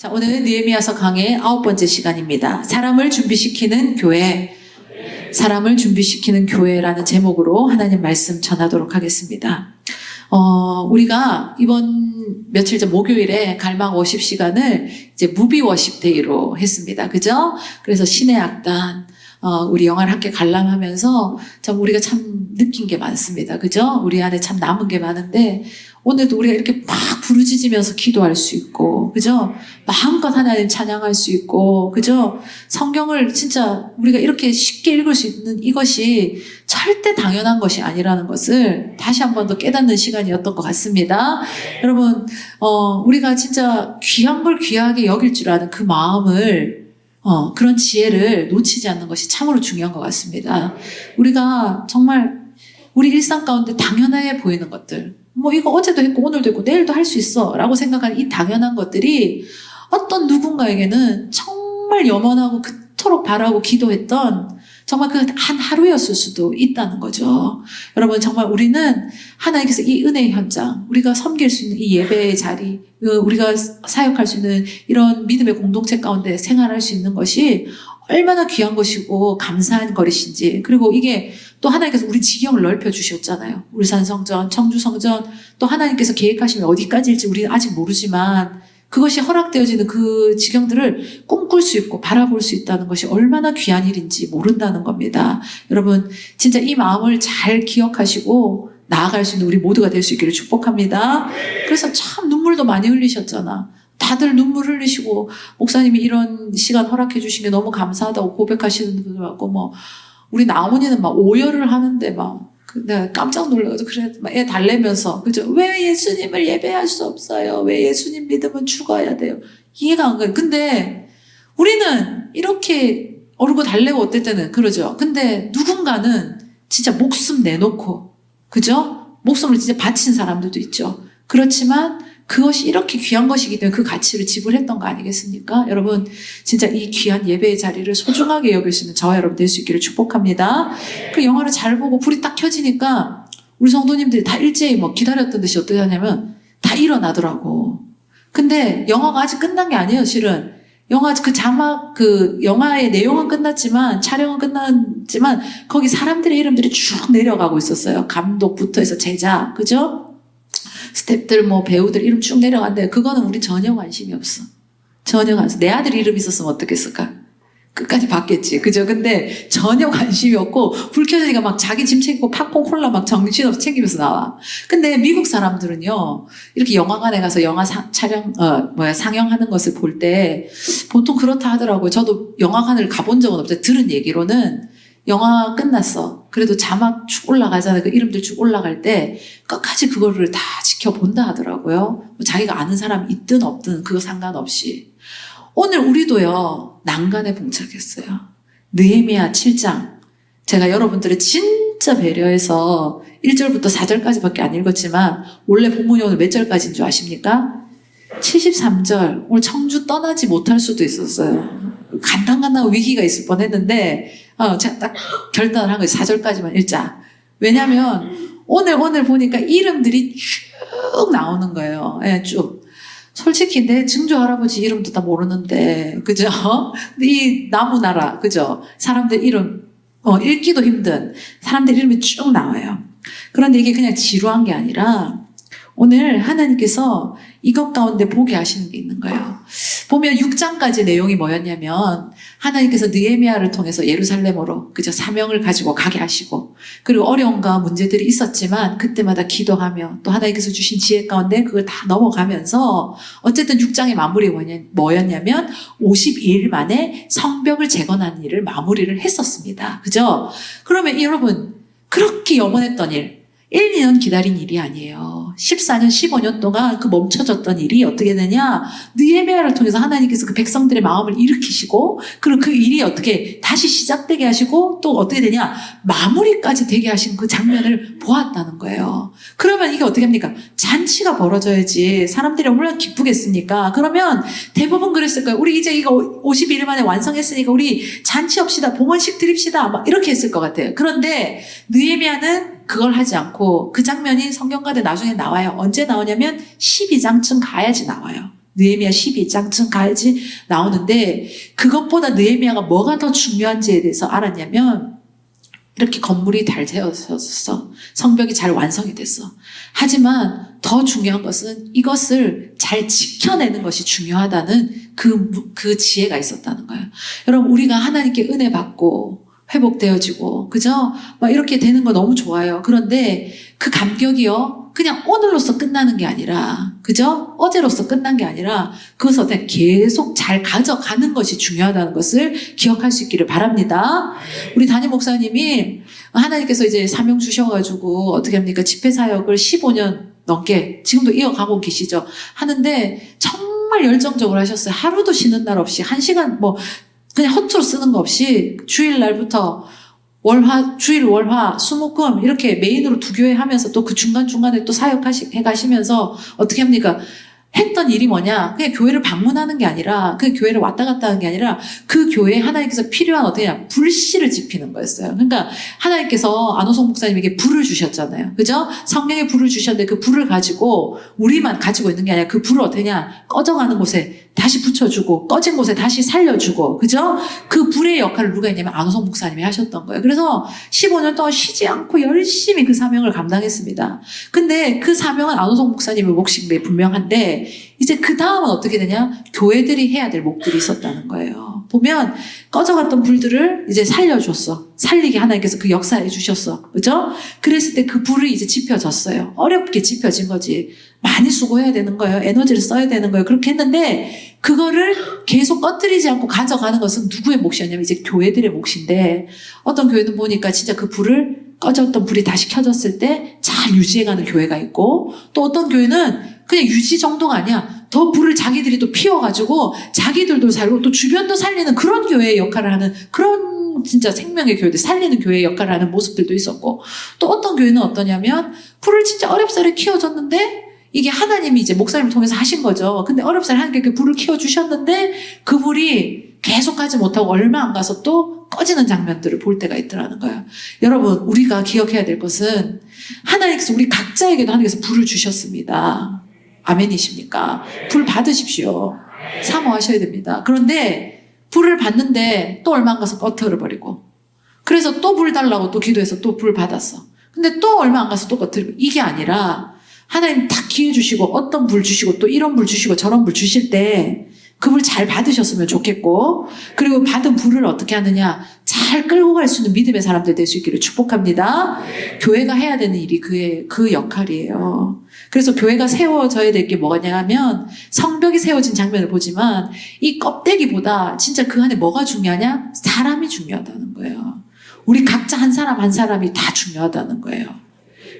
자, 오늘 느헤미야서 강의 9번째 시간입니다. 사람을 준비시키는 교회, 사람을 준비시키는 교회라는 제목으로 하나님 말씀 전하도록 하겠습니다. 우리가 이번 며칠 전 목요일에 갈망 워십 시간을 이제 무비 워십 데이로 했습니다. 그죠? 그래서 신의 악단, 우리 영화를 함께 관람하면서 참 우리가 참 느낀 게 많습니다. 그죠? 우리 안에 참 남은 게 많은데 오늘도 우리가 이렇게 막 부르짖으면서 기도할 수 있고, 그죠? 마음껏 하나님 찬양할 수 있고, 그죠? 성경을 진짜 우리가 이렇게 쉽게 읽을 수 있는 이것이 절대 당연한 것이 아니라는 것을 다시 한 번 더 깨닫는 시간이었던 것 같습니다. 여러분, 우리가 진짜 귀한 걸 귀하게 여길 줄 아는 그 마음을 그런 지혜를 놓치지 않는 것이 참으로 중요한 것 같습니다. 우리가 정말 우리 일상 가운데 당연해 보이는 것들, 뭐 이거 어제도 했고 오늘도 했고 내일도 할 수 있어 라고 생각하는 이 당연한 것들이 어떤 누군가에게는 정말 염원하고 그토록 바라고 기도했던 정말 그 한 하루였을 수도 있다는 거죠. 여러분, 정말 우리는 하나님께서 이 은혜의 현장, 우리가 섬길 수 있는 이 예배의 자리, 우리가 사역할 수 있는 이런 믿음의 공동체 가운데 생활할 수 있는 것이 얼마나 귀한 것이고 감사한 것이신지, 그리고 이게 또 하나님께서 우리 지경을 넓혀 주셨잖아요. 울산성전, 청주성전, 또 하나님께서 계획하시면 어디까지일지 우리는 아직 모르지만 그것이 허락되어지는 그 지경들을 꿈꿀 수 있고 바라볼 수 있다는 것이 얼마나 귀한 일인지 모른다는 겁니다. 여러분, 진짜 이 마음을 잘 기억하시고 나아갈 수 있는 우리 모두가 될 수 있기를 축복합니다. 그래서 참 눈물도 많이 흘리셨잖아. 다들 눈물 흘리시고 목사님이 이런 시간 허락해 주신 게 너무 감사하다고 고백하시는 분들 많고, 뭐 우리 나머지는 막 오열을 하는데 막 내가 깜짝 놀라서 그래 막 애 달래면서, 그죠? 왜 예수님을 예배할 수 없어요? 왜 예수님 믿으면 죽어야 돼요? 이해가 안 가요. 근데 우리는 이렇게 어르고 달래고 어떨 때는 그러죠. 근데 누군가는 진짜 목숨 내놓고, 그죠? 목숨을 진짜 바친 사람들도 있죠. 그렇지만 그것이 이렇게 귀한 것이기 때문에 그 가치를 지불했던 거 아니겠습니까? 여러분, 진짜 이 귀한 예배의 자리를 소중하게 여길 수 있는 저와 여러분 될 수 있기를 축복합니다. 그 영화를 잘 보고 불이 딱 켜지니까 우리 성도님들이 다 일제히 뭐 기다렸던 듯이 어떻게 하냐면 다 일어나더라고. 근데 영화가 아직 끝난 게 아니에요, 실은. 영화 그 자막, 그 영화의 내용은 끝났지만, 촬영은 끝났지만 거기 사람들의 이름들이 쭉 내려가고 있었어요. 감독부터 해서 제작, 그죠? 스태프들, 뭐 배우들 이름 쭉 내려간대. 그거는 우리 전혀 관심이 없어. 전혀 관심. 내 아들 이름 있었으면 어떻겠을까? 끝까지 봤겠지. 그죠? 근데 전혀 관심이 없고, 불 켜지니까 막 자기 짐 챙기고 팝콘 콜라 막 정신없이 챙기면서 나와. 근데 미국 사람들은요, 이렇게 영화관에 가서 영화 상영하는 것을 볼 때 보통 그렇다 하더라고요. 저도 영화관을 가본 적은 없어요. 들은 얘기로는 영화 끝났어. 그래도 자막 쭉 올라가잖아요. 그 이름들 쭉 올라갈 때 끝까지 그거를 다 지켜본다 하더라고요. 자기가 아는 사람이 있든 없든 그거 상관없이. 오늘 우리도요, 난간에 봉착했어요. 느헤미야 7장. 제가 여러분들을 진짜 배려해서 1절부터 4절까지밖에 안 읽었지만 원래 본문이 오늘 몇 절까지인 줄 아십니까? 73절. 오늘 청주 떠나지 못할 수도 있었어요. 간당간당한 위기가 있을 뻔했는데 제가 딱 결단을 한 거예요. 4절까지만 읽자. 왜냐면 오늘 보니까 이름들이 쭉 나오는 거예요. 예, 쭉. 솔직히 내 증조 할아버지 이름도 다 모르는데, 그죠? 이 나무나라, 그죠? 사람들 이름 읽기도 힘든 사람들 이름이 쭉 나와요. 그런데 이게 그냥 지루한 게 아니라 오늘 하나님께서 이것 가운데 보게 하시는 게 있는 거예요. 보면 6장까지 내용이 뭐였냐면 하나님께서 느헤미야를 통해서 예루살렘으로, 그저 사명을 가지고 가게 하시고, 그리고 어려움과 문제들이 있었지만 그때마다 기도하며 또 하나님께서 주신 지혜 가운데 그걸 다 넘어가면서 어쨌든 6장의 마무리 뭐였냐면 52일 만에 성벽을 재건하는 일을 마무리를 했었습니다. 그죠? 그러면 여러분, 그렇게 염원했던 일, 1, 2년 기다린 일이 아니에요. 14년, 15년 동안 그 멈춰졌던 일이 어떻게 되냐? 느헤미야를 통해서 하나님께서 그 백성들의 마음을 일으키시고, 그리고 그 일이 어떻게 다시 시작되게 하시고, 또 어떻게 되냐? 마무리까지 되게 하신 그 장면을 보았다는 거예요. 그러면 이게 어떻게 합니까? 잔치가 벌어져야지 사람들이 얼마나 기쁘겠습니까? 그러면 대부분 그랬을 거예요. 우리 이제 이거 51일 만에 완성했으니까 우리 잔치 합시다, 봉헌식 드립시다, 막 이렇게 했을 것 같아요. 그런데 느헤미야는 그걸 하지 않고, 그 장면이 성경가대 나중에 나와요. 언제 나오냐면 12장쯤 가야지 나와요. 느헤미야 12장쯤 가야지 나오는데 그것보다 느헤미야가 뭐가 더 중요한지에 대해서 알았냐면 이렇게 건물이 잘 되어졌어. 성벽이 잘 완성이 됐어. 하지만 더 중요한 것은 이것을 잘 지켜내는 것이 중요하다는 그 지혜가 있었다는 거예요. 여러분, 우리가 하나님께 은혜 받고 회복되어지고, 그죠? 막 이렇게 되는 거 너무 좋아요. 그런데 그 감격이요. 그냥 오늘로서 끝나는 게 아니라, 그죠? 어제로서 끝난 게 아니라 그것을 어떻게 계속 잘 가져가는 것이 중요하다는 것을 기억할 수 있기를 바랍니다. 우리 담임 목사님이 하나님께서 이제 사명 주셔가지고 어떻게 합니까? 집회 사역을 15년 넘게 지금도 이어가고 계시죠. 하는데 정말 열정적으로 하셨어요. 하루도 쉬는 날 없이 1시간 그냥 허투루 쓰는 거 없이 주일날부터 주일, 월화, 수목금 이렇게 메인으로 2교회 하면서 또 그 중간중간에 또 사역해가시면서 어떻게 합니까? 했던 일이 뭐냐? 그냥 교회를 방문하는 게 아니라, 그 교회를 왔다 갔다 하는 게 아니라, 그 교회에 하나님께서 필요한 불씨를 지피는 거였어요. 그러니까 하나님께서 안호성 목사님에게 불을 주셨잖아요. 그죠? 성령의 불을 주셨는데 그 불을 가지고 우리만 가지고 있는 게 아니라 그 불을 어떠냐? 꺼져가는 곳에 다시 붙여주고, 꺼진 곳에 다시 살려주고, 그죠? 그 불의 역할을 누가 했냐면 안호성 목사님이 하셨던 거예요. 그래서 15년 동안 쉬지 않고 열심히 그 사명을 감당했습니다. 근데 그 사명은 안호성 목사님의 몫이 분명한데, 이제 그 다음은 어떻게 되냐? 교회들이 해야 될 몫들이 있었다는 거예요. 보면 꺼져갔던 불들을 이제 살려줬어. 살리게 하나님께서 그 역사해 주셨어. 그죠? 그랬을 때 그 불이 이제 지펴졌어요. 어렵게 지펴진 거지. 많이 수고해야 되는 거예요. 에너지를 써야 되는 거예요. 그렇게 했는데 그거를 계속 꺼뜨리지 않고 가져가는 것은 누구의 몫이었냐면 이제 교회들의 몫인데, 어떤 교회는 보니까 진짜 그 꺼졌던 불이 다시 켜졌을 때 잘 유지해가는 교회가 있고, 또 어떤 교회는 그냥 유지 정도가 아니야. 더 불을 자기들이 또 피워가지고 자기들도 살고 또 주변도 살리는 그런 교회의 역할을 하는, 그런 진짜 생명의 교회들, 살리는 교회의 역할을 하는 모습들도 있었고, 또 어떤 교회는 어떠냐면 불을 진짜 어렵사리 키워줬는데 이게 하나님이 이제 목사님을 통해서 하신 거죠. 근데 어렵사리 하나님께 그 불을 키워주셨는데 그 불이 계속 가지 못하고 얼마 안 가서 또 꺼지는 장면들을 볼 때가 있더라는 거예요. 여러분, 우리가 기억해야 될 것은 하나님께서 우리 각자에게도 하나님께서 불을 주셨습니다. 아멘이십니까? 불 받으십시오. 사모하셔야 됩니다. 그런데 불을 받는데 또 얼마 안 가서 꺼트려버리고, 그래서 또 불 달라고 또 기도해서 또 불 받았어. 근데 또 얼마 안 가서 또 꺼트리고, 이게 아니라 하나님 딱 기회 주시고 어떤 불 주시고 또 이런 불 주시고 저런 불 주실 때 그 불 잘 받으셨으면 좋겠고, 그리고 받은 불을 어떻게 하느냐, 잘 끌고 갈 수 있는 믿음의 사람들 될 수 있기를 축복합니다. 교회가 해야 되는 일이 그 역할이에요. 그래서 교회가 세워져야 될 게 뭐냐 하면, 성벽이 세워진 장면을 보지만 이 껍데기보다 진짜 그 안에 뭐가 중요하냐? 사람이 중요하다는 거예요. 우리 각자 한 사람 한 사람이 다 중요하다는 거예요.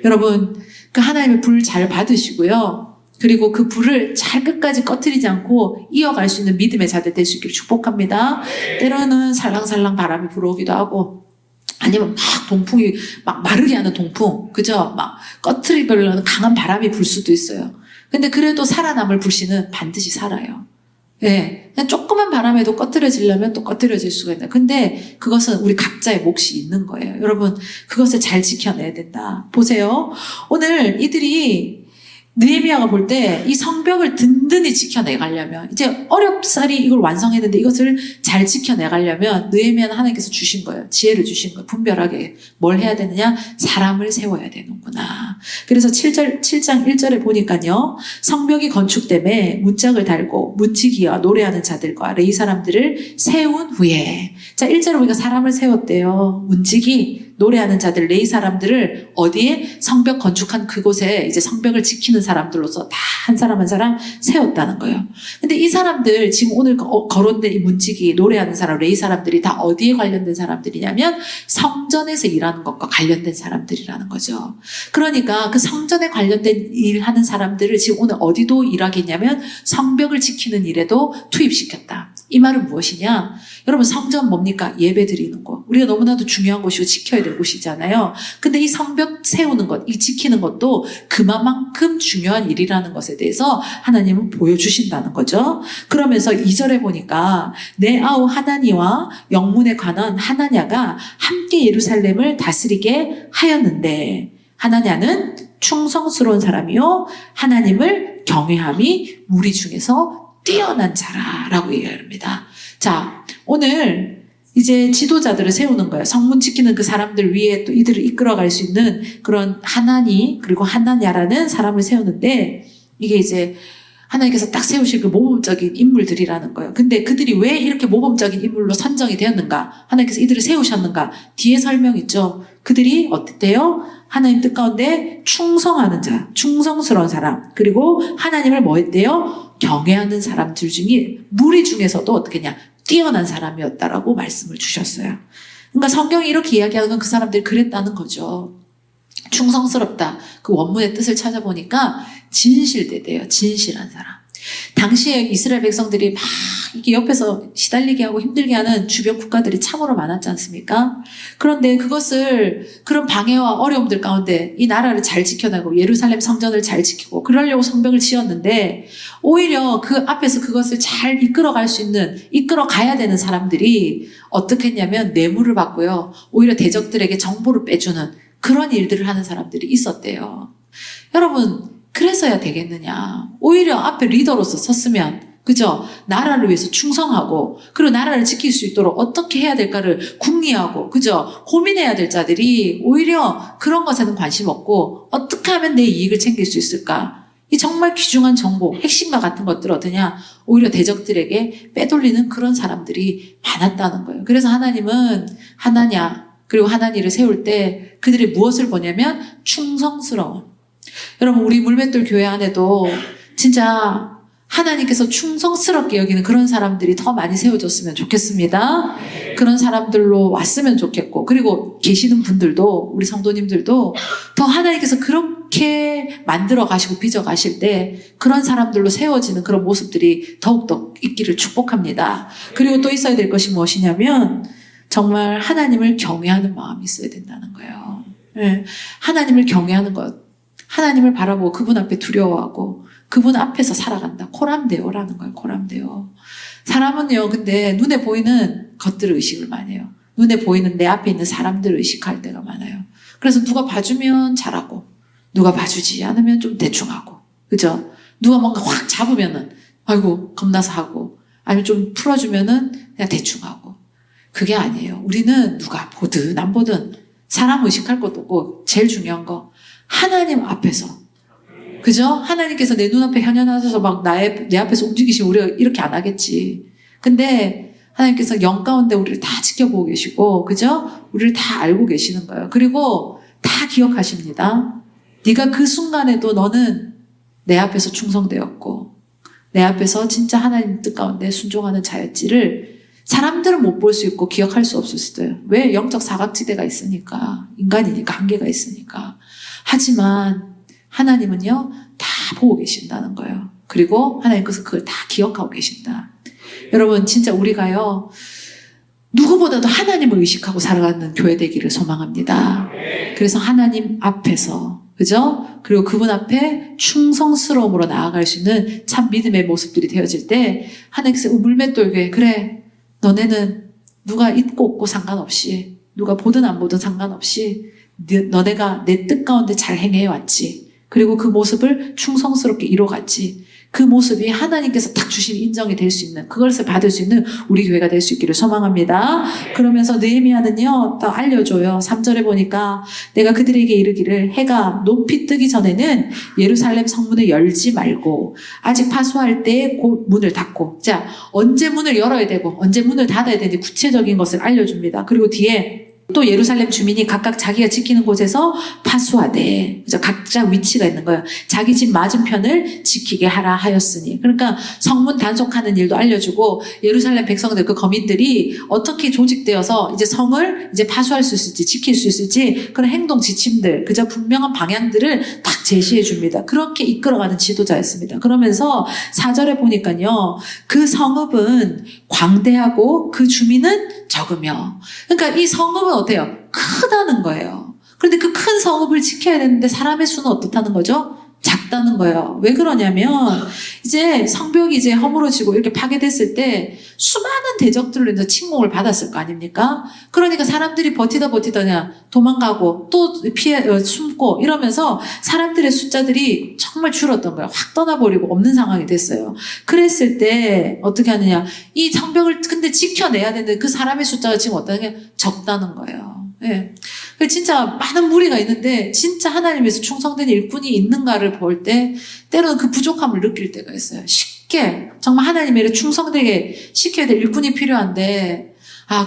여러분, 그 하나님의 불 잘 받으시고요. 그리고 그 불을 잘 끝까지 꺼뜨리지 않고 이어갈 수 있는 믿음의 자들 될 수 있기를 축복합니다. 때로는 살랑살랑 바람이 불어오기도 하고, 아니면 막 동풍이 막 마르게 하는 동풍, 그죠? 막 꺼트리려는 강한 바람이 불 수도 있어요. 근데 그래도 살아남을 불씨는 반드시 살아요. 예, 그냥 조그만 바람에도 꺼트려지려면 또 꺼트려질 수가 있다. 근데 그것은 우리 각자의 몫이 있는 거예요. 여러분, 그것을 잘 지켜내야 된다. 보세요. 오늘 이들이 느헤미야가 볼 때 이 성벽을 든든히 지켜내가려면, 이제 어렵사리 이걸 완성했는데 이것을 잘 지켜내가려면 느헤미야는 하나님께서 주신 거예요. 지혜를 주신 거예요. 분별하게 뭘 해야 되느냐? 사람을 세워야 되는구나. 그래서 7장 1절에 보니까요, 성벽이 건축됨에 문짝을 달고 문지기와 노래하는 자들과 레위 사람들을 세운 후에, 자 1절에 보니까 사람을 세웠대요. 문지기, 노래하는 자들, 레위 사람들을 어디에? 성벽 건축한 그곳에 이제 성벽을 지키는 사람들로서 다 한 사람 한 사람 세웠다는 거예요. 근데 이 사람들, 지금 오늘 거론된 이 문지기, 노래하는 사람, 레위 사람들이 다 어디에 관련된 사람들이냐면 성전에서 일하는 것과 관련된 사람들이라는 거죠. 그러니까 그 성전에 관련된 일하는 사람들을 지금 오늘 어디도 일하겠냐면 성벽을 지키는 일에도 투입시켰다. 이 말은 무엇이냐? 여러분, 성전 뭡니까? 예배 드리는 곳. 우리가 너무나도 중요한 곳이고 지켜야 될 곳이잖아요. 근데 이 성벽 세우는 것, 이 지키는 것도 그만큼 중요한 일이라는 것에 대해서 하나님은 보여주신다는 거죠. 그러면서 2절에 보니까 내 아우 하나니와 영문에 관한 하나냐가 함께 예루살렘을 다스리게 하였는데, 하나냐는 충성스러운 사람이요 하나님을 경외함이 무리 중에서 뛰어난 자라라고 얘기합니다. 자, 오늘 이제 지도자들을 세우는 거예요. 성문 지키는 그 사람들 위에 또 이들을 이끌어갈 수 있는 그런 하나니 그리고 하나냐라는 사람을 세우는데 이게 이제 하나님께서 딱 세우실 그 모범적인 인물들이라는 거예요. 근데 그들이 왜 이렇게 모범적인 인물로 선정이 되었는가? 하나님께서 이들을 세우셨는가? 뒤에 설명 있죠. 그들이 어땠대요? 하나님 뜻 가운데 충성하는 자, 충성스러운 사람, 그리고 하나님을 뭐 했대요? 경외하는 사람들 중에 무리 중에서도 어떻게 했냐? 뛰어난 사람이었다라고 말씀을 주셨어요. 그러니까 성경이 이렇게 이야기하는 건 그 사람들이 그랬다는 거죠. 충성스럽다. 그 원문의 뜻을 찾아보니까 진실되대요. 진실한 사람. 당시에 이스라엘 백성들이 막 이렇게 옆에서 시달리게 하고 힘들게 하는 주변 국가들이 참으로 많았지 않습니까? 그런데 그것을 그런 방해와 어려움들 가운데 이 나라를 잘 지켜나고 예루살렘 성전을 잘 지키고 그러려고 성벽을 지었는데 오히려 그 앞에서 그것을 잘 이끌어갈 수 있는 이끌어 가야 되는 사람들이 어떻게 했냐면 뇌물을 받고요. 오히려 대적들에게 정보를 빼주는 그런 일들을 하는 사람들이 있었대요. 여러분 그래서야 되겠느냐. 오히려 앞에 리더로서 섰으면 그죠? 나라를 위해서 충성하고 그리고 나라를 지킬 수 있도록 어떻게 해야 될까를 궁리하고 그죠? 고민해야 될 자들이 오히려 그런 것에는 관심 없고 어떻게 하면 내 이익을 챙길 수 있을까? 이 정말 귀중한 정보, 핵심과 같은 것들을 얻으냐 오히려 대적들에게 빼돌리는 그런 사람들이 많았다는 거예요. 그래서 하나님은 하나냐 그리고 하나니를 세울 때 그들이 무엇을 보냐면 충성스러운 여러분 우리 물맷돌 교회 안에도 진짜 하나님께서 충성스럽게 여기는 그런 사람들이 더 많이 세워졌으면 좋겠습니다. 그런 사람들로 왔으면 좋겠고 그리고 계시는 분들도 우리 성도님들도 더 하나님께서 그렇게 만들어 가시고 빚어 가실 때 그런 사람들로 세워지는 그런 모습들이 더욱더 있기를 축복합니다. 그리고 또 있어야 될 것이 무엇이냐면 정말 하나님을 경외하는 마음이 있어야 된다는 거예요. 네. 하나님을 경외하는 것 하나님을 바라보고 그분 앞에 두려워하고 그분 앞에서 살아간다. 코람데오라는 거예요. 코람데오. 사람은요. 근데 눈에 보이는 것들을 의식을 많이 해요. 눈에 보이는 내 앞에 있는 사람들을 의식할 때가 많아요. 그래서 누가 봐주면 잘하고 누가 봐주지 않으면 좀 대충하고 그죠? 누가 뭔가 확 잡으면은 아이고 겁나서 하고 아니면 좀 풀어주면은 그냥 대충하고 그게 아니에요. 우리는 누가 보든 안 보든 사람 의식할 것도 없고 제일 중요한 거 하나님 앞에서 그죠? 하나님께서 내 눈앞에 현현하셔서 막 내 앞에서 움직이시면 우리가 이렇게 안 하겠지. 근데 하나님께서 영 가운데 우리를 다 지켜보고 계시고 그죠? 우리를 다 알고 계시는 거예요. 그리고 다 기억하십니다. 네가 그 순간에도 너는 내 앞에서 충성되었고 내 앞에서 진짜 하나님 뜻 가운데 순종하는 자였지를 사람들은 못 볼 수 있고 기억할 수 없을 수도 있어요. 왜? 영적 사각지대가 있으니까 인간이니까 한계가 있으니까. 하지만 하나님은요 다 보고 계신다는 거예요. 그리고 하나님께서 그걸 다 기억하고 계신다. 여러분 진짜 우리가요 누구보다도 하나님을 의식하고 살아가는 교회 되기를 소망합니다. 그래서 하나님 앞에서 그죠? 그리고 그분 앞에 충성스러움으로 나아갈 수 있는 참 믿음의 모습들이 되어질 때 하나님께서 물맷돌 교회 그래 너네는 누가 있고 없고 상관없이 누가 보든 안 보든 상관없이 너네가 내 뜻 가운데 잘 행해왔지. 그리고 그 모습을 충성스럽게 이뤄갔지. 그 모습이 하나님께서 딱 주신 인정이 될 수 있는 그것을 받을 수 있는 우리 교회가 될 수 있기를 소망합니다. 그러면서 느헤미야는요 또 알려줘요. 3절에 보니까 내가 그들에게 이르기를 해가 높이 뜨기 전에는 예루살렘 성문을 열지 말고 아직 파수할 때 곧 문을 닫고 자 언제 문을 열어야 되고 언제 문을 닫아야 되는지 구체적인 것을 알려줍니다. 그리고 뒤에 또 예루살렘 주민이 각각 자기가 지키는 곳에서 파수하되 그래서 각자 위치가 있는 거예요. 자기 집 맞은편을 지키게 하라 하였으니 그러니까 성문 단속하는 일도 알려주고 예루살렘 백성들 그 거민들이 어떻게 조직되어서 이제 성을 이제 파수할 수 있을지 지킬 수 있을지 그런 행동 지침들 그저 분명한 방향들을 딱 제시해 줍니다. 그렇게 이끌어가는 지도자였습니다. 그러면서 4절에 보니까요 그 성읍은 광대하고 그 주민은 적으며 그러니까 이 성읍은 어때요? 크다는 거예요. 그런데 그 큰 성읍을 지켜야 되는데 사람의 수는 어떻다는 거죠? 작다는 거예요. 왜 그러냐면 이제 성벽이 이제 허물어지고 이렇게 파괴됐을 때 수많은 대적들로 인해서 침공을 받았을 거 아닙니까? 그러니까 사람들이 버티다 그냥 도망가고 또 숨고 이러면서 사람들의 숫자들이 정말 줄었던 거예요. 확 떠나버리고 없는 상황이 됐어요. 그랬을 때 어떻게 하느냐? 이 성벽을 근데 지켜내야 되는데 그 사람의 숫자가 지금 어떠냐? 적다는 거예요. 예. 진짜 많은 무리가 있는데 진짜 하나님에서 충성된 일꾼이 있는가를 볼 때 때로는 그 부족함을 느낄 때가 있어요. 쉽게 정말 하나님의 충성되게 시켜야 될 일꾼이 필요한데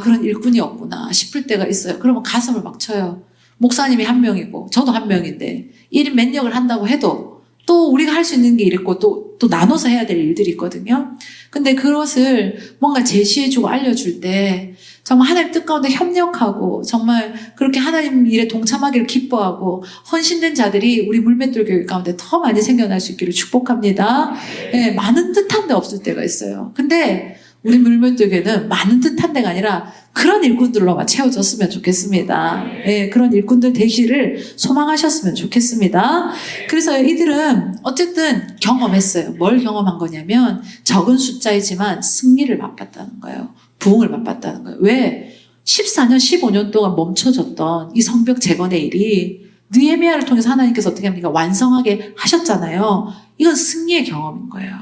그런 일꾼이 없구나 싶을 때가 있어요. 그러면 가슴을 막 쳐요. 목사님이 한 명이고 저도 한 명인데 1인 몇 역을 한다고 해도 또 우리가 할 수 있는 게 있고 또 나눠서 해야 될 일들이 있거든요. 근데 그것을 뭔가 제시해주고 알려줄 때 정말 하나님 뜻 가운데 협력하고 정말 그렇게 하나님 일에 동참하기를 기뻐하고 헌신된 자들이 우리 물맷돌 교회 가운데 더 많이 생겨날 수 있기를 축복합니다. 예, 많은 듯한 데 없을 때가 있어요. 근데 우리 물맷돌 교회는 많은 듯한 데가 아니라 그런 일꾼들로만 채워졌으면 좋겠습니다. 예, 그런 일꾼들 되기를 소망하셨으면 좋겠습니다. 그래서 이들은 어쨌든 경험했어요. 뭘 경험한 거냐면 적은 숫자이지만 승리를 맛봤다는 거예요. 부흥을 맛봤다는 거예요. 왜? 14년, 15년 동안 멈춰졌던 이 성벽 재건의 일이 느헤미야를 통해서 하나님께서 어떻게 합니까? 완성하게 하셨잖아요. 이건 승리의 경험인 거예요.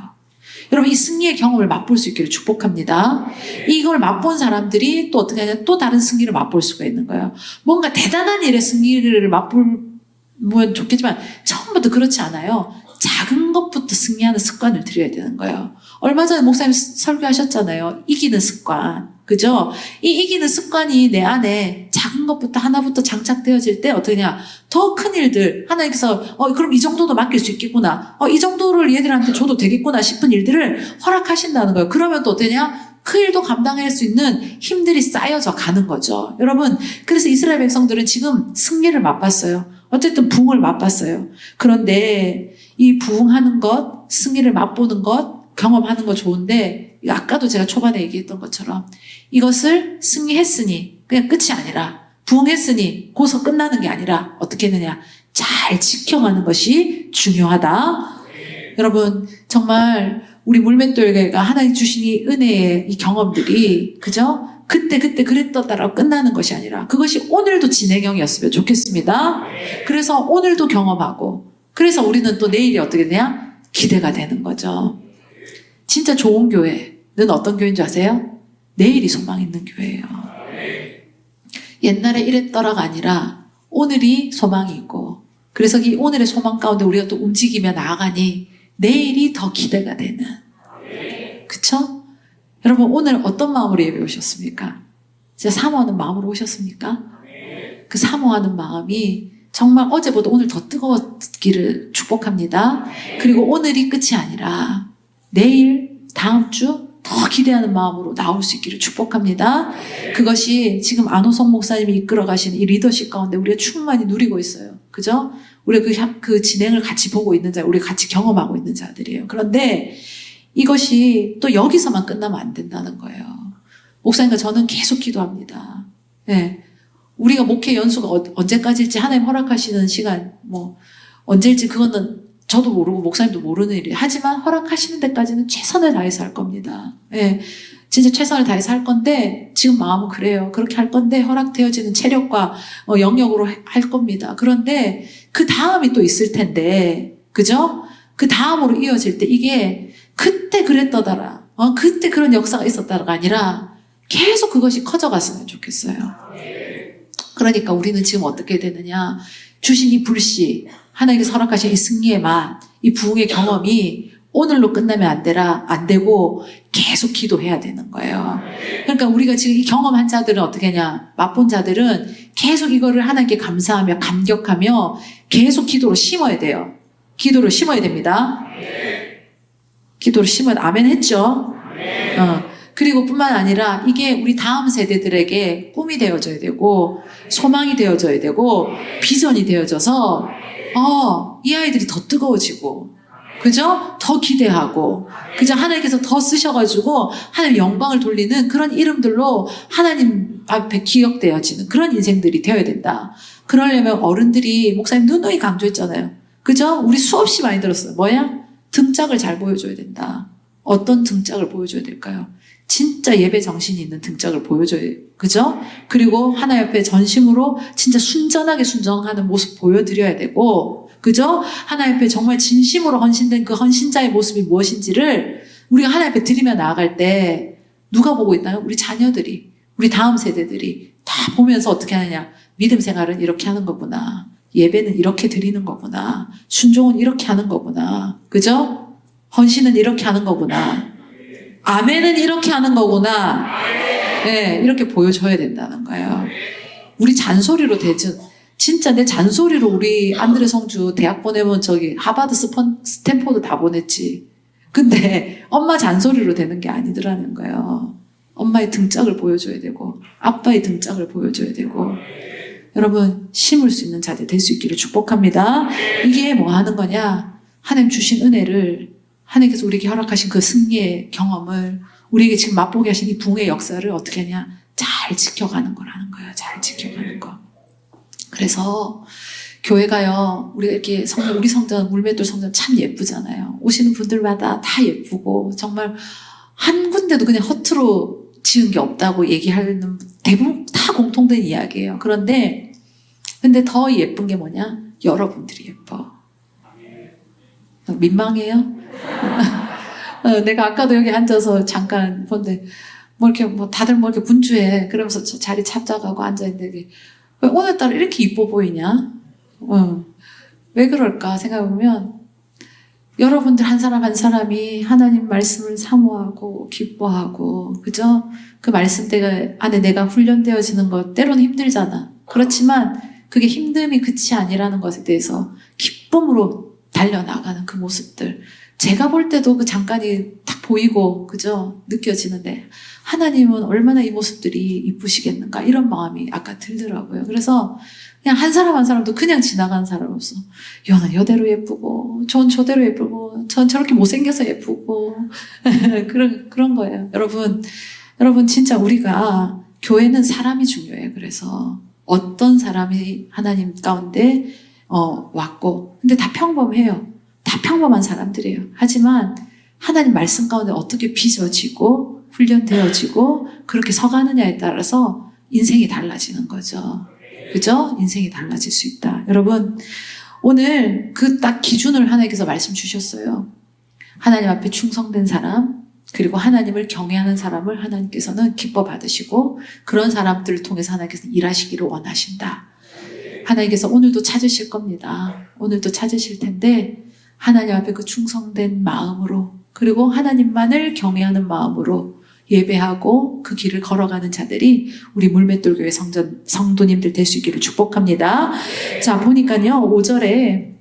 여러분 이 승리의 경험을 맛볼 수 있기를 축복합니다. 이걸 맛본 사람들이 또 어떻게 하냐? 또 다른 승리를 맛볼 수가 있는 거예요. 뭔가 대단한 일의 승리를 맛보면 좋겠지만 처음부터 그렇지 않아요. 작은 것부터 승리하는 습관을 들여야 되는 거예요. 얼마 전에 목사님 설교하셨잖아요. 이기는 습관. 그죠? 이 이기는 습관이 내 안에 작은 것부터 하나부터 장착되어질 때 어떠냐? 더 큰 일들, 하나님께서 그럼 이 정도도 맡길 수 있겠구나. 이 정도를 얘들한테 줘도 되겠구나 싶은 일들을 허락하신다는 거예요. 그러면 또 어떠냐? 그 일도 감당할 수 있는 힘들이 쌓여져 가는 거죠. 여러분, 그래서 이스라엘 백성들은 지금 승리를 맛봤어요. 어쨌든 부흥을 맛봤어요. 그런데 이 부흥하는 것, 승리를 맛보는 것, 경험하는 거 좋은데 아까도 제가 초반에 얘기했던 것처럼 이것을 승리했으니 그냥 끝이 아니라 부흥했으니 고서 끝나는 게 아니라 어떻게 되냐 잘 지켜가는 것이 중요하다. 여러분 정말 우리 물맷돌교회가 하나님 주신 이 은혜의 이 경험들이 그죠? 그때 그랬다라고 끝나는 것이 아니라 그것이 오늘도 진행형이었으면 좋겠습니다. 그래서 오늘도 경험하고 그래서 우리는 또 내일이 어떻게 되냐? 기대가 되는 거죠. 진짜 좋은 교회는 어떤 교회인 줄 아세요? 내일이 소망 있는 교회예요. 옛날에 이랬더라가 아니라 오늘이 소망이 있고 그래서 이 오늘의 소망 가운데 우리가 또 움직이며 나아가니 내일이 더 기대가 되는 그쵸? 여러분 오늘 어떤 마음으로 예배 오셨습니까? 진짜 사모하는 마음으로 오셨습니까? 그 사모하는 마음이 정말 어제보다 오늘 더 뜨거웠기를 축복합니다. 그리고 오늘이 끝이 아니라 내일, 다음 주 더 기대하는 마음으로 나올 수 있기를 축복합니다. 그것이 지금 안호성 목사님이 이끌어 가시는 이 리더십 가운데 우리가 충만히 누리고 있어요. 그죠? 우리가 그 진행을 같이 보고 있는 자, 우리가 같이 경험하고 있는 자들이에요. 그런데 이것이 또 여기서만 끝나면 안 된다는 거예요. 목사님과 저는 계속 기도합니다. 네. 우리가 목회 연수가 언제까지일지 하나님 허락하시는 시간, 언제일지 그거는 저도 모르고 목사님도 모르는 일이에요. 하지만 허락하시는 데까지는 최선을 다해서 할 겁니다. 예, 진짜 최선을 다해서 할 건데 지금 마음은 그래요. 그렇게 할 건데 허락되어지는 체력과 영역으로 할 겁니다. 그런데 그 다음이 또 있을 텐데 그죠? 그 다음으로 이어질 때 이게 그때 그랬더더라. 그때 그런 역사가 있었다가 아니라 계속 그것이 커져갔으면 좋겠어요. 그러니까 우리는 지금 어떻게 되느냐. 주신 이 불씨, 하나님께서 허락하신 이 승리의 맛, 이 부흥의 경험이 오늘로 끝나면 안 되고 계속 기도해야 되는 거예요. 그러니까 우리가 지금 이 경험한 자들은 어떻게 하냐. 맛본 자들은 계속 이거를 하나님께 감사하며 감격하며 계속 기도로 심어야 돼요. 기도로 심어야 됩니다. 기도로 심어야 아멘 했죠? 그리고 뿐만 아니라 이게 우리 다음 세대들에게 꿈이 되어져야 되고 소망이 되어져야 되고 비전이 되어져서 이 아이들이 더 뜨거워지고 그죠? 더 기대하고 그죠? 하나님께서 더 쓰셔가지고 하나님 영광을 돌리는 그런 이름들로 하나님 앞에 기억되어지는 그런 인생들이 되어야 된다. 그러려면 어른들이 목사님 누누이 강조했잖아요. 그죠? 우리 수없이 많이 들었어요. 뭐야? 등짝을 잘 보여줘야 된다. 어떤 등짝을 보여줘야 될까요? 진짜 예배 정신이 있는 등짝을 보여줘야 돼요. 그죠? 그리고 하나님 앞에 전심으로 진짜 순전하게 순종하는 모습 보여드려야 되고, 그죠? 하나님 앞에 정말 진심으로 헌신된 그 헌신자의 모습이 무엇인지를 우리가 하나님 앞에 드리며 나아갈 때 누가 보고 있나요? 우리 자녀들이, 우리 다음 세대들이 다 보면서 어떻게 하느냐. 믿음 생활은 이렇게 하는 거구나. 예배는 이렇게 드리는 거구나. 순종은 이렇게 하는 거구나. 그죠? 헌신은 이렇게 하는 거구나. 아멘은 이렇게 하는 거구나. 네, 이렇게 보여줘야 된다는 거예요. 우리 잔소리로 진짜 내 잔소리로 우리 안드레 성주 대학 보내면 저기 하버드 스탠포드 다 보냈지. 근데 엄마 잔소리로 되는 게 아니더라는 거예요. 엄마의 등짝을 보여줘야 되고 아빠의 등짝을 보여줘야 되고 여러분 심을 수 있는 자들 될 수 있기를 축복합니다. 이게 뭐 하는 거냐? 하나님 주신 은혜를 하나님께서 우리에게 허락하신 그 승리의 경험을 우리에게 지금 맛보게 하신 이 부흥의 역사를 어떻게 하냐? 잘 지켜가는 거라는 거예요. 잘 지켜가는 거. 그래서 교회가요, 우리가 이렇게 우리 성전, 물맷돌 성전 참 예쁘잖아요. 오시는 분들마다 다 예쁘고 정말 한 군데도 그냥 허투루 지은 게 없다고 얘기하는 대부분 다 공통된 이야기예요. 근데 더 예쁜 게 뭐냐? 여러분들이 예뻐. 민망해요? 내가 아까도 여기 앉아서 잠깐 본데 다들 이렇게 분주해. 그러면서 자리 찾아가고 앉아있는데 왜 오늘따라 이렇게 이뻐 보이냐? 왜 그럴까 생각해보면 여러분들 한 사람 한 사람이 하나님 말씀을 사모하고 기뻐하고 그죠? 그 말씀 안에 내가 훈련되어지는 것 때로는 힘들잖아. 그렇지만 그게 힘듦이 끝이 아니라는 것에 대해서 기쁨으로 달려나가는 그 모습들. 제가 볼 때도 그 잠깐이 딱 보이고, 그죠? 느껴지는데, 하나님은 얼마나 이 모습들이 이쁘시겠는가, 이런 마음이 아까 들더라고요. 그래서 그냥 한 사람 한 사람도 그냥 지나가는 사람 없어. 여는 여대로 예쁘고, 전 저대로 예쁘고, 전 저렇게 못생겨서 예쁘고, 그런 거예요. 여러분, 진짜 우리가, 교회는 사람이 중요해요. 그래서 어떤 사람이 하나님 가운데, 왔고, 근데 다 평범해요. 다 평범한 사람들이에요. 하지만 하나님 말씀 가운데 어떻게 빚어지고 훈련되어지고 그렇게 서가느냐에 따라서 인생이 달라지는 거죠. 그죠? 인생이 달라질 수 있다. 여러분, 오늘 그 딱 기준을 하나님께서 말씀 주셨어요. 하나님 앞에 충성된 사람, 그리고 하나님을 경외하는 사람을 하나님께서는 기뻐 받으시고 그런 사람들을 통해서 하나님께서 일하시기를 원하신다. 하나님께서 오늘도 찾으실 겁니다. 오늘도 찾으실 텐데 하나님 앞에 그 충성된 마음으로 그리고 하나님만을 경외하는 마음으로 예배하고 그 길을 걸어가는 자들이 우리 물맷돌교회 성도님들 될 수 있기를 축복합니다. 자, 보니까요 5절에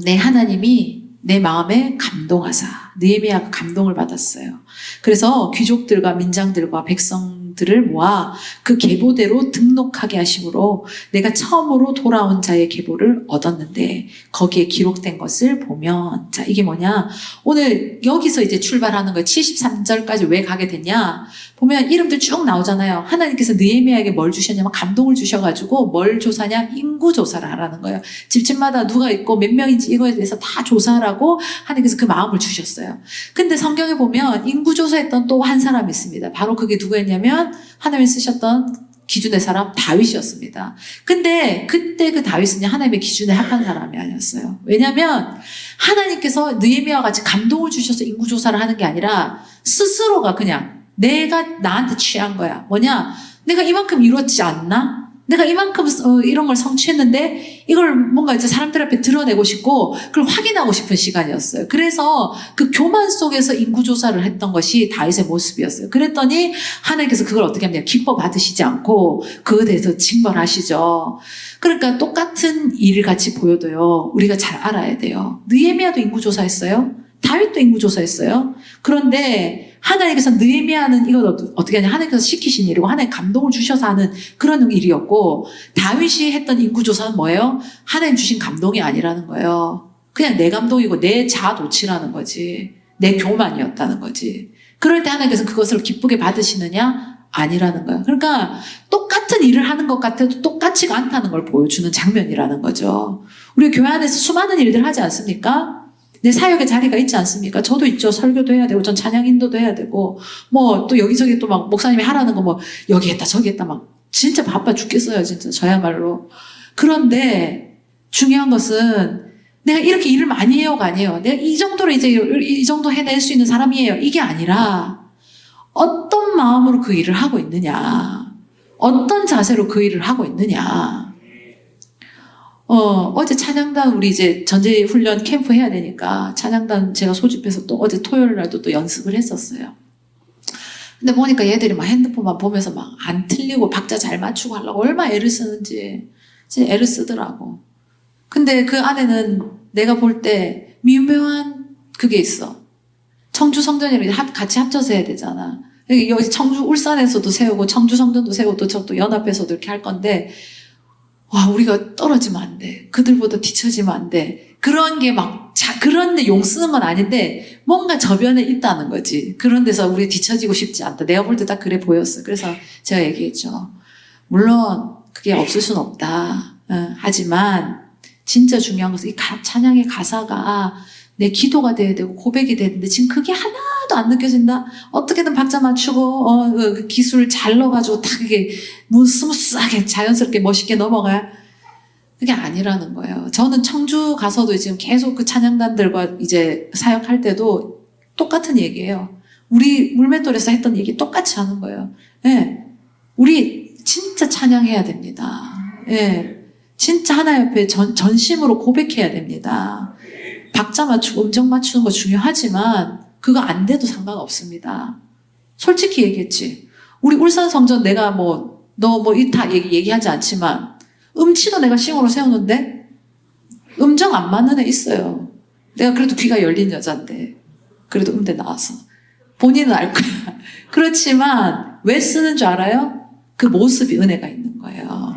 내 하나님이 내 마음에 감동하사 느헤미야가 감동을 받았어요. 그래서 귀족들과 민장들과 백성들을 모아 그 계보대로 등록하게 하심으로 내가 처음으로 돌아온 자의 계보를 얻었는데 거기에 기록된 것을 보면 자 이게 뭐냐 오늘 여기서 이제 출발하는 거예요. 73절까지 왜 가게 됐냐 보면 이름들 쭉 나오잖아요. 하나님께서 느헤미야에게 뭘 주셨냐면 감동을 주셔가지고 뭘 조사냐 인구 조사를 하라는 거예요. 집집마다 누가 있고 몇 명인지 이거에 대해서 다 조사하라고 하나님께서 그 마음을 주셨어요. 근데 성경에 보면 인구 조사했던 또 한 사람이 있습니다. 바로 그게 누구였냐면 하나님이 쓰셨던 기준의 사람 다윗이었습니다. 근데 그때 그 다윗은 하나님의 기준에 합한 사람이 아니었어요. 왜냐하면 하나님께서 느헤미야와 같이 감동을 주셔서 인구 조사를 하는 게 아니라 스스로가 그냥 내가 나한테 취한 거야. 뭐냐? 내가 이만큼 이뤘지 않나? 내가 이만큼 이런 걸 성취했는데 이걸 뭔가 이제 사람들 앞에 드러내고 싶고 그걸 확인하고 싶은 시간이었어요. 그래서 그 교만 속에서 인구조사를 했던 것이 다윗의 모습이었어요. 그랬더니 하나님께서 그걸 어떻게 하냐 기뻐 받으시지 않고 그에 대해서 징벌하시죠. 그러니까 똑같은 일을 같이 보여도요. 우리가 잘 알아야 돼요. 느헤미야도 인구조사했어요. 다윗도 인구조사했어요. 그런데 하나님께서 느헤미야는 이걸 어떻게 하냐 하나님께서 시키신 일이고 하나님 감동을 주셔서 하는 그런 일이었고 다윗이 했던 인구조사는 뭐예요? 하나님 주신 감동이 아니라는 거예요. 그냥 내 감동이고 내 자아도취라는 거지. 내 교만이었다는 거지. 그럴 때 하나님께서 그것을 기쁘게 받으시느냐? 아니라는 거예요. 그러니까 똑같은 똑같은 일을 하는 것 같아도 똑같지가 않다는 걸 보여주는 장면이라는 거죠. 우리 교회 안에서 수많은 일들 하지 않습니까? 내 사역의 자리가 있지 않습니까? 저도 있죠. 설교도 해야 되고, 전 찬양 인도도 해야 되고, 뭐, 또 여기저기 또 막 목사님이 하라는 거 뭐, 여기 했다, 저기 했다, 막, 진짜 바빠 죽겠어요, 진짜. 저야말로. 그런데, 중요한 것은, 내가 이렇게 일을 많이 해요가 아니에요. 내가 이 정도로 이제, 이 정도 해낼 수 있는 사람이에요. 이게 아니라, 어떤 마음으로 그 일을 하고 있느냐. 어떤 자세로 그 일을 하고 있느냐. 어제 찬양단 우리 이제 전제훈련 캠프 해야 되니까 찬양단 제가 소집해서 또 어제 토요일 날도 또 연습을 했었어요. 근데 보니까 얘들이 막 핸드폰만 보면서 막 안 틀리고 박자 잘 맞추고 하려고 얼마나 애를 쓰는지 진짜 애를 쓰더라고. 근데 그 안에는 내가 볼 때 미묘한 그게 있어. 청주 성전이랑 같이 합쳐서 해야 되잖아. 여기 청주 울산에서도 세우고 청주 성전도 세우고 또 저도 연합에서도 이렇게 할 건데 와, 우리가 떨어지면 안 돼. 그들보다 뒤처지면 안 돼. 그런 게 막, 그런데 용 쓰는 건 아닌데, 뭔가 저변에 있다는 거지. 그런 데서 우리 뒤처지고 싶지 않다. 내가 볼 때 딱 그래 보였어. 그래서 제가 얘기했죠. 물론, 그게 없을 순 없다. 하지만, 진짜 중요한 것은 이 찬양의 가사가 내 기도가 돼야 되고 고백이 돼야 되는데, 지금 그게 하나도 안 느껴진다? 어떻게든 박자 맞추고, 그 기술 잘 넣어가지고 다 그게 스무스하게 자연스럽게 멋있게 넘어가야 그게 아니라는 거예요. 저는 청주 가서도 지금 계속 그 찬양단들과 이제 사역할 때도 똑같은 얘기예요. 우리 물맷돌에서 했던 얘기 똑같이 하는 거예요. 예. 우리 진짜 찬양해야 됩니다. 예. 진짜 하나님 앞에 전심으로 고백해야 됩니다. 박자 맞추고 음정 맞추는 거 중요하지만 그거 안 돼도 상관없습니다. 솔직히 얘기했지. 우리 울산 성전 내가 뭐 너 뭐 이타 얘기하지 않지만 음치도 내가 싱어로 세우는데 음정 안 맞는 애 있어요. 내가 그래도 귀가 열린 여잔데 그래도 음대 나와서 본인은 알 거야. 그렇지만 왜 쓰는 줄 알아요? 그 모습이 은혜가 있는 거예요.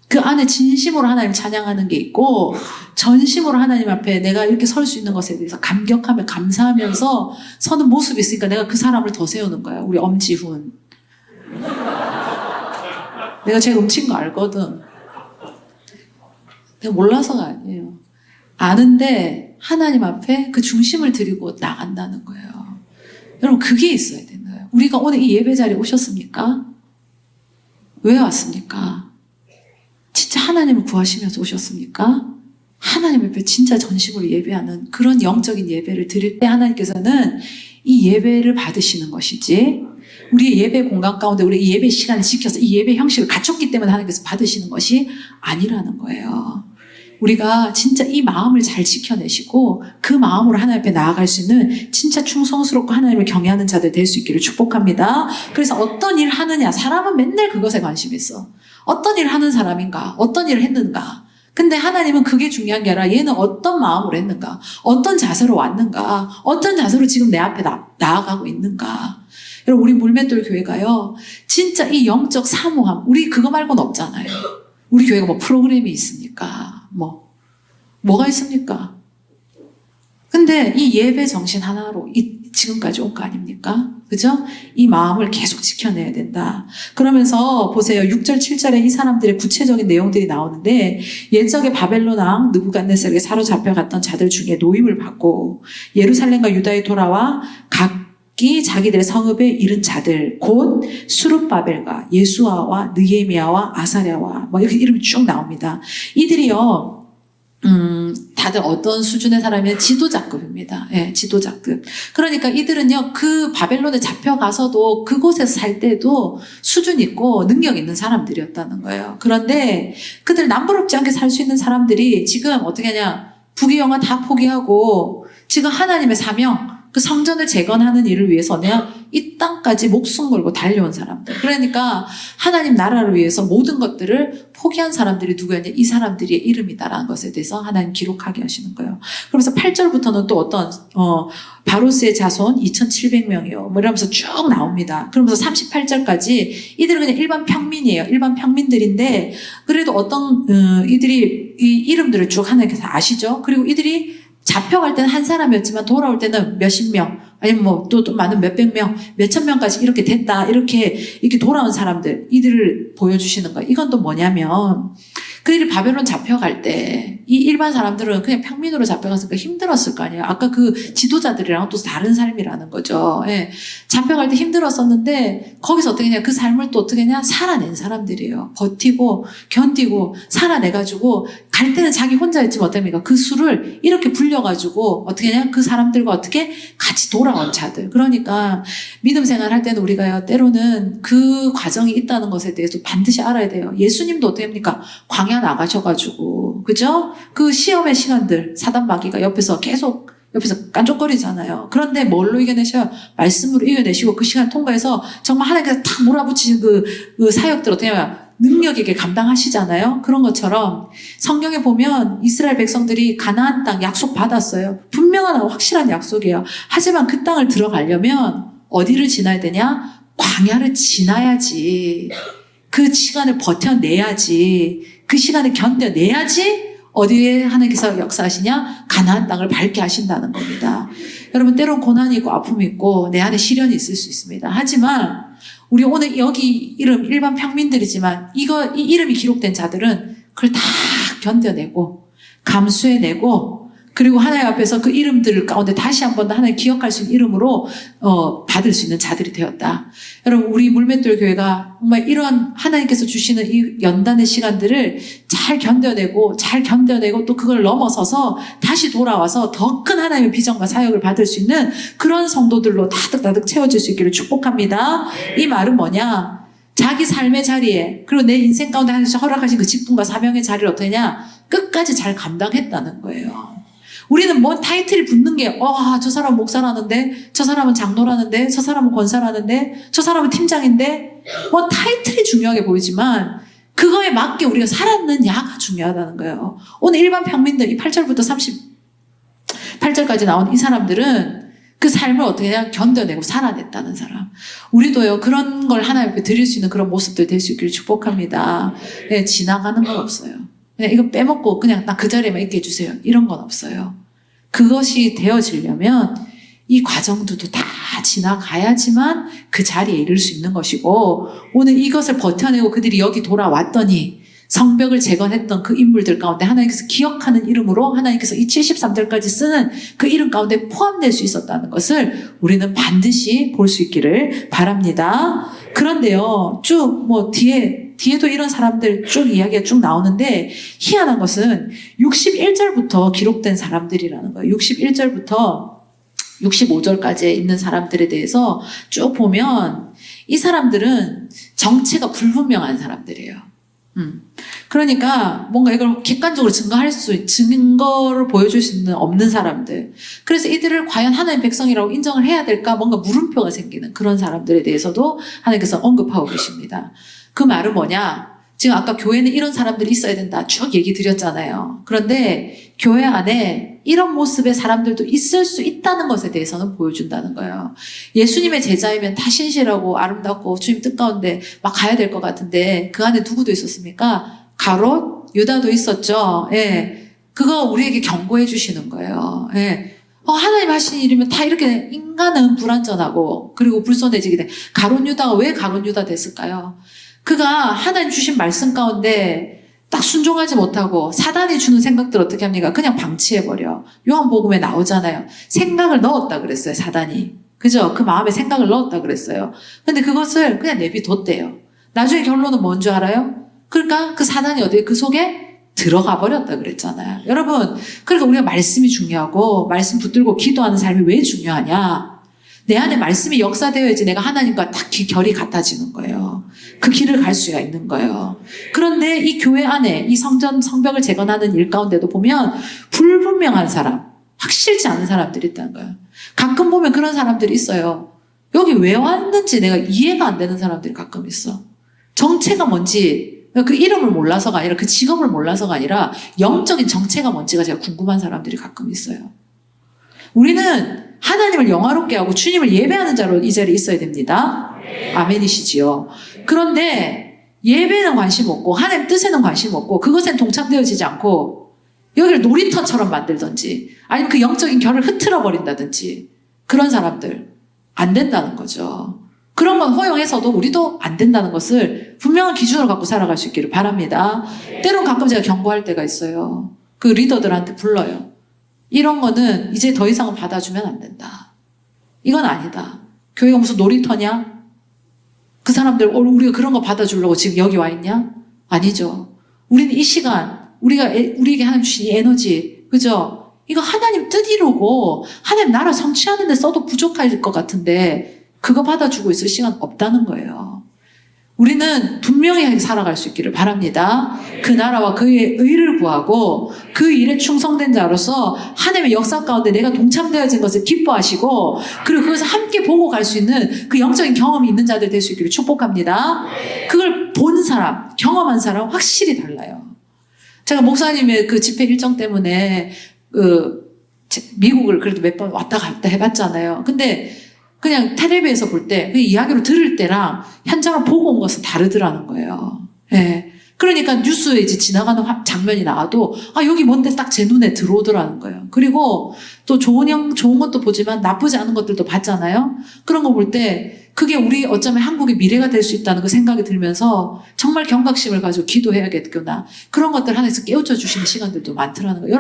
그 안에 진심으로 하나님 찬양하는 게 있고 전심으로 하나님 앞에 내가 이렇게 설 수 있는 것에 대해서 감격하며 감사하면서 서는 모습이 있으니까 내가 그 사람을 더 세우는 거야. 우리 엄지훈. 내가 제가 음친 거 알거든. 내가 몰라서가 아니에요. 아는데 하나님 앞에 그 중심을 드리고 나간다는 거예요. 여러분 그게 있어야 되는 거예요. 우리가 오늘 이 예배 자리에 오셨습니까? 왜 왔습니까? 진짜 하나님을 구하시면서 오셨습니까? 하나님 앞에 진짜 전심으로 예배하는 그런 영적인 예배를 드릴 때 하나님께서는 이 예배를 받으시는 것이지 우리의 예배 공간 가운데 우리 예배 시간을 지켜서 이 예배 형식을 갖췄기 때문에 하나님께서 받으시는 것이 아니라는 거예요. 우리가 진짜 이 마음을 잘 지켜내시고 그 마음으로 하나님 앞에 나아갈 수 있는 진짜 충성스럽고 하나님을 경외하는 자들 될 수 있기를 축복합니다. 그래서 어떤 일 하느냐 사람은 맨날 그것에 관심이 있어. 어떤 일을 하는 사람인가? 어떤 일을 했는가? 근데 하나님은 그게 중요한 게 아니라 얘는 어떤 마음으로 했는가? 어떤 자세로 왔는가? 어떤 자세로 지금 내 앞에 나아가고 있는가? 여러분 우리 물맷돌 교회가요. 진짜 이 영적 사모함 우리 그거 말고는 없잖아요. 우리 교회가 뭐 프로그램이 있습니까? 뭐가 있습니까? 근데 이 예배 정신 하나로 지금까지 온 거 아닙니까? 그죠? 이 마음을 계속 지켜내야 된다. 그러면서 보세요. 6절, 7절에 이 사람들의 구체적인 내용들이 나오는데 옛적에 바벨론 왕 느부갓네살에게 사로잡혀갔던 자들 중에 노임을 받고 예루살렘과 유다에 돌아와 각기 자기들의 성읍에 이른 자들 곧 수룹바벨과 예수아와 느헤미야와 아사랴와 뭐 이렇게 이름이 쭉 나옵니다. 이들이요. 다들 어떤 수준의 사람이면 지도자급입니다. 예, 지도자급. 그러니까 이들은요, 그 바벨론에 잡혀가서도 그곳에서 살 때도 수준 있고 능력 있는 사람들이었다는 거예요. 그런데 그들 남부럽지 않게 살 수 있는 사람들이 지금 어떻게 하냐, 부귀영화 다 포기하고 지금 하나님의 사명, 그 성전을 재건하는 일을 위해서 그냥 이 땅까지 목숨 걸고 달려온 사람들. 그러니까 하나님 나라를 위해서 모든 것들을 포기한 사람들이 누구였냐? 이 사람들의 이름이다라는 것에 대해서 하나님 기록하게 하시는 거예요. 그러면서 8절부터는 또 어떤 바로스의 자손 2700명이요. 뭐 이러면서 쭉 나옵니다. 그러면서 38절까지 이들은 그냥 일반 평민이에요. 일반 평민들인데 그래도 어떤 이들이 이 이름들을 쭉 하나님께서 아시죠? 그리고 이들이 잡혀갈 때는 한 사람이었지만 돌아올 때는 몇십 명, 아니면 뭐 또 많은 몇백 명, 몇천 명까지 이렇게 됐다. 이렇게 돌아온 사람들, 이들을 보여주시는 거예요. 이건 또 뭐냐면, 그들이 바벨론 잡혀갈 때 이 일반 사람들은 그냥 평민으로 잡혀갔으니까 힘들었을 거 아니에요. 아까 그 지도자들이랑 또 다른 삶이라는 거죠. 예. 잡혀갈 때 힘들었었는데 거기서 어떻게 했냐, 그 삶을 또 어떻게 했냐, 살아낸 사람들이에요. 버티고 견디고 살아내가지고 갈 때는 자기 혼자 있지만 어떻습니까? 그 수를 이렇게 불려가지고 어떻게 했냐, 그 사람들과 어떻게 같이 돌아온 자들. 그러니까 믿음 생활할 때는 우리가요, 때로는 그 과정이 있다는 것에 대해서 반드시 알아야 돼요. 예수님도 어떻게 합니까? 광야 나가셔가지고, 그죠? 그 시험의 시간들, 사단 마귀가 옆에서 계속 깐족거리잖아요. 그런데 뭘로 이겨내셔요? 말씀으로 이겨내시고 그 시간 통과해서 정말 하나님께서 탁 몰아붙이신 그 사역들 어떻게 하면 능력 있게 감당하시잖아요. 그런 것처럼 성경에 보면 이스라엘 백성들이 가나안 땅 약속 받았어요. 분명한 확실한 약속이에요. 하지만 그 땅을 들어가려면 어디를 지나야 되냐? 광야를 지나야지. 그 시간을 버텨내야지. 그 시간을 견뎌내야지 어디에 하나님께서 역사하시냐? 가나안 땅을 밟게 하신다는 겁니다. 여러분, 때론 고난이 있고 아픔이 있고 내 안에 시련이 있을 수 있습니다. 하지만 우리 오늘 여기 이름 일반 평민들이지만 이 이름이 기록된 자들은 그걸 다 견뎌내고 감수해내고, 그리고 하나님 앞에서 그 이름들 가운데 다시 한 번 더 하나님 기억할 수 있는 이름으로 받을 수 있는 자들이 되었다. 여러분, 우리 물맷돌 교회가 정말 이런 하나님께서 주시는 이 연단의 시간들을 잘 견뎌내고 또 그걸 넘어서서 다시 돌아와서 더 큰 하나님의 비전과 사역을 받을 수 있는 그런 성도들로 다득다득 채워질 수 있기를 축복합니다. 이 말은 뭐냐? 자기 삶의 자리에, 그리고 내 인생 가운데 하나님께서 허락하신 그 직분과 사명의 자리를 어떻게 하냐? 끝까지 잘 감당했다는 거예요. 우리는 뭔 타이틀이 붙는 게, 저 사람은 목사라는데, 저 사람은 장로라는데, 저 사람은 권사라는데, 저 사람은 팀장인데, 뭐 타이틀이 중요하게 보이지만, 그거에 맞게 우리가 살았느냐가 중요하다는 거예요. 오늘 일반 평민들, 이 8절부터 38절까지 나온 이 사람들은 그 삶을 어떻게 그냥 견뎌내고 살아냈다는 사람. 우리도요, 그런 걸 하나님 앞에 드릴 수 있는 그런 모습들 될 수 있기를 축복합니다. 네, 지나가는 건 없어요. 그냥 이거 빼먹고 그냥 나 그 자리에만 있게 해주세요. 이런 건 없어요. 그것이 되어지려면 이 과정들도 다 지나가야지만 그 자리에 이를 수 있는 것이고, 오늘 이것을 버텨내고 그들이 여기 돌아왔더니 성벽을 재건했던 그 인물들 가운데 하나님께서 기억하는 이름으로 하나님께서 이 73절까지 쓰는 그 이름 가운데 포함될 수 있었다는 것을 우리는 반드시 볼 수 있기를 바랍니다. 그런데요, 쭉 뒤에도 이런 사람들 쭉 이야기가 쭉 나오는데, 희한한 것은 61절부터 기록된 사람들이라는 거예요. 61절부터 65절까지 있는 사람들에 대해서 쭉 보면 이 사람들은 정체가 불분명한 사람들이에요. 그러니까 뭔가 이걸 객관적으로 증거를 보여줄 수는 없는 사람들. 그래서 이들을 과연 하나님의 백성이라고 인정을 해야 될까? 뭔가 물음표가 생기는 그런 사람들에 대해서도 하나님께서 언급하고 계십니다. 그 말은 뭐냐? 지금 아까 교회는 이런 사람들이 있어야 된다 쭉 얘기 드렸잖아요. 그런데 교회 안에 이런 모습의 사람들도 있을 수 있다는 것에 대해서는 보여준다는 거예요. 예수님의 제자이면 다 신실하고 아름답고 주님 뜻 가운데 막 가야 될 것 같은데 그 안에 누구도 있었습니까? 가롯, 유다도 있었죠. 예. 그거 우리에게 경고해 주시는 거예요. 예. 하나님 하신 일이면 다 이렇게 인간은 불완전하고 그리고 불손해지게 돼. 가롯 유다가 왜 가롯 유다 됐을까요? 그가 하나님 주신 말씀 가운데 딱 순종하지 못하고 사단이 주는 생각들 어떻게 합니까? 그냥 방치해버려. 요한복음에 나오잖아요. 생각을 넣었다 그랬어요, 사단이. 그죠? 그 마음에 생각을 넣었다 그랬어요. 근데 그것을 그냥 내비뒀대요. 나중에 결론은 뭔 줄 알아요? 그러니까 그 사단이 어디에 그 속에 들어가 버렸다 그랬잖아요. 여러분, 그러니까 우리가 말씀이 중요하고 말씀 붙들고 기도하는 삶이 왜 중요하냐? 내 안에 말씀이 역사되어야지 내가 하나님과 딱 결이 같아지는 거예요. 그 길을 갈 수가 있는 거예요. 그런데 이 교회 안에 이 성벽을 재건하는 일 가운데도 보면 불분명한 사람, 확실치 않은 사람들이 있다는 거예요. 가끔 보면 그런 사람들이 있어요. 여기 왜 왔는지 내가 이해가 안 되는 사람들이 가끔 있어. 정체가 뭔지, 그 이름을 몰라서가 아니라 그 직업을 몰라서가 아니라 영적인 정체가 뭔지가 제가 궁금한 사람들이 가끔 있어요. 우리는 하나님을 영화롭게 하고 주님을 예배하는 자로 이 자리에 있어야 됩니다. 아멘이시지요. 그런데 예배에는 관심 없고 하나님 뜻에는 관심 없고 그것엔 동참되어지지 않고 여기를 놀이터처럼 만들든지 아니면 그 영적인 결을 흐트러 버린다든지 그런 사람들 안 된다는 거죠. 그런 건 허용해서도 우리도 안 된다는 것을 분명한 기준을 갖고 살아갈 수 있기를 바랍니다. 때론 가끔 제가 경고할 때가 있어요. 그 리더들한테 불러요. 이런 거는 이제 더 이상은 받아주면 안 된다. 이건 아니다. 교회가 무슨 놀이터냐? 그 사람들 우리가 그런 거 받아주려고 지금 여기 와 있냐? 아니죠. 우리는 이 시간 우리에게 하나님 주신 이 에너지, 그죠? 이거 하나님 뜻 이루고 하나님 나라 성취하는 데 써도 부족할 것 같은데 그거 받아주고 있을 시간 없다는 거예요. 우리는 분명히 살아갈 수 있기를 바랍니다. 그 나라와 그의 의를 구하고 그 일에 충성된 자로서 하나님의 역사 가운데 내가 동참되어진 것을 기뻐하시고 그리고 그것을 함께 보고 갈 수 있는 그 영적인 경험이 있는 자들 될 수 있기를 축복합니다. 그걸 본 사람, 경험한 사람 확실히 달라요. 제가 목사님의 그 집회 일정 때문에 미국을 그래도 몇 번 왔다 갔다 해봤잖아요. 근데 그냥 텔레비에서 볼 때, 그 이야기로 들을 때랑 현장을 보고 온 것은 다르더라는 거예요. 예. 그러니까 뉴스에 이제 지나가는 장면이 나와도, 여기 뭔데 딱 제 눈에 들어오더라는 거예요. 그리고 또 좋은 것도 보지만 나쁘지 않은 것들도 봤잖아요. 그런 거 볼 때, 그게 우리 어쩌면 한국의 미래가 될 수 있다는 그 생각이 들면서 정말 경각심을 가지고 기도해야겠구나. 그런 것들 하나에서 깨우쳐 주시는 시간들도 많더라는 거예요.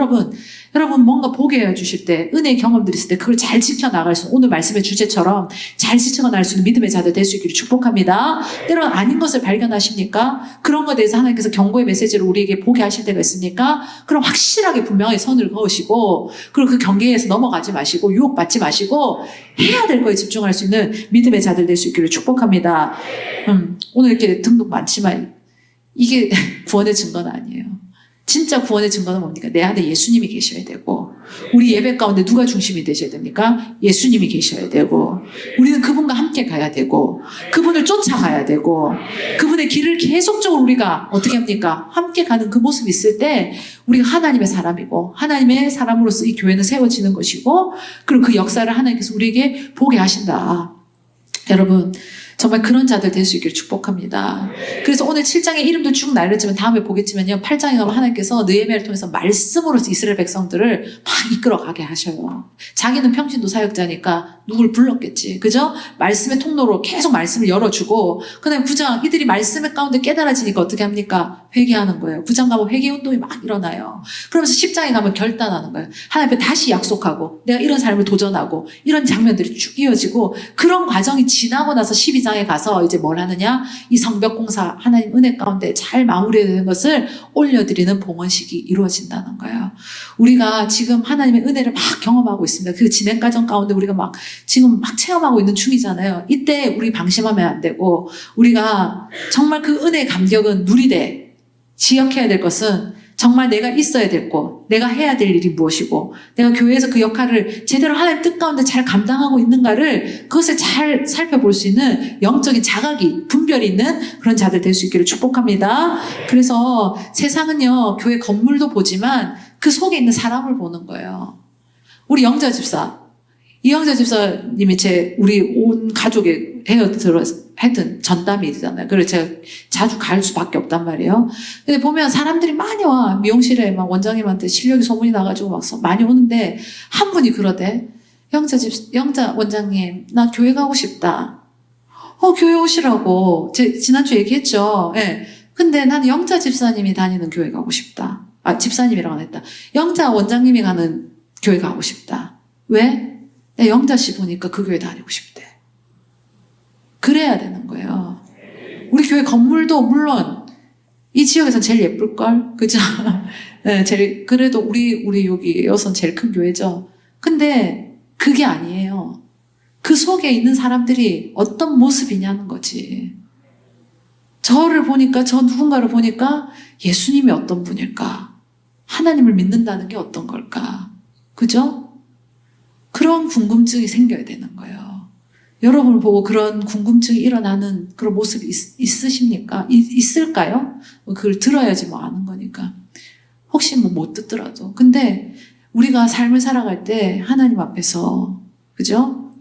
여러분 뭔가 보게 해주실 때, 은혜의 경험들이 있을 때 그걸 잘 지켜나갈 수 있는, 오늘 말씀의 주제처럼 잘 지켜나갈 수 있는 믿음의 자들 될 수 있기를 축복합니다. 때론 아닌 것을 발견하십니까? 그런 것에 대해서 하나님께서 경고의 메시지를 우리에게 보게 하실 때가 있습니까? 그럼 확실하게 분명히 선을 그으시고, 그리고 그 경계에서 넘어가지 마시고, 유혹받지 마시고, 해야 될 거에 집중할 수 있는 믿음의 자들 될 수 있기를 축복합니다. 오늘 이렇게 등록 많지만 이게 구원의 증거는 아니에요. 진짜 구원의 증거는 뭡니까? 내 안에 예수님이 계셔야 되고, 우리 예배 가운데 누가 중심이 되셔야 됩니까? 예수님이 계셔야 되고, 우리는 그분과 함께 가야 되고, 그분을 쫓아가야 되고, 그분의 길을 계속적으로 우리가 어떻게 합니까? 함께 가는 그 모습이 있을 때 우리가 하나님의 사람이고, 하나님의 사람으로서 이 교회는 세워지는 것이고, 그리고 그 역사를 하나님께서 우리에게 보게 하신다. 여러분, 정말 그런 자들 될 수 있기를 축복합니다. 그래서 오늘 7장의 이름도 쭉 날렸지만 다음에 보겠지만요. 8장에 가면 하나님께서 느헤미야를 통해서 말씀으로서 이스라엘 백성들을 막 이끌어가게 하셔요. 자기는 평신도 사역자니까 누굴 불렀겠지. 그죠? 말씀의 통로로 계속 말씀을 열어주고, 그 다음에 9장 이들이 말씀의 가운데 깨달아지니까 어떻게 합니까? 회개하는 거예요. 9장 가면 회개운동이 막 일어나요. 그러면서 10장에 가면 결단하는 거예요. 하나님 앞에 다시 약속하고 내가 이런 삶을 도전하고, 이런 장면들이 쭉 이어지고, 그런 과정이 지나고 나서 12장에 가서 이제 뭘 하느냐? 이 성벽 공사, 하나님 은혜 가운데 잘 마무리되는 것을 올려드리는 봉헌식이 이루어진다는 거예요. 우리가 지금 하나님의 은혜를 막 경험하고 있습니다. 그 진행 과정 가운데 우리가 지금 막 체험하고 있는 중이잖아요. 이때 우리 방심하면 안 되고, 우리가 정말 그 은혜의 감격은 누리되 기억해야 될 것은 정말 내가 있어야 될 곳, 내가 해야 될 일이 무엇이고, 내가 교회에서 그 역할을 제대로 하나님 뜻 가운데 잘 감당하고 있는가를, 그것을 잘 살펴볼 수 있는 영적인 자각이, 분별이 있는 그런 자들 될 수 있기를 축복합니다. 그래서 세상은요, 교회 건물도 보지만 그 속에 있는 사람을 보는 거예요. 우리 영자 집사, 이영자 집사님이 우리 온 가족의 하여튼 전담이잖아요. 그래서 제가 자주 갈 수밖에 없단 말이에요. 근데 보면 사람들이 많이 와. 미용실에 막 원장님한테 실력이 소문이 나가지고 막 많이 오는데, 한 분이 그러대. 영자 원장님, 나 교회 가고 싶다. 교회 오시라고. 지난주에 얘기했죠. 예. 근데 나는 영자 집사님이 다니는 교회 가고 싶다. 집사님이라고 안 했다. 영자 원장님이 가는 교회 가고 싶다. 왜? 내 영자 씨 보니까 그 교회 다니고 싶대. 그래야 되는 거예요. 우리 교회 건물도 물론 이 지역에선 제일 예쁠걸? 그죠? 네, 그래도 우리 여기 여선 제일 큰 교회죠. 근데 그게 아니에요. 그 속에 있는 사람들이 어떤 모습이냐는 거지. 저 누군가를 보니까 예수님이 어떤 분일까? 하나님을 믿는다는 게 어떤 걸까? 그죠? 그런 궁금증이 생겨야 되는 거예요. 여러분을 보고 그런 궁금증이 일어나는 그런 모습이 있으십니까? 있을까요? 그걸 들어야지 아는 거니까. 혹시 못 듣더라도. 근데 우리가 삶을 살아갈 때 하나님 앞에서, 그죠?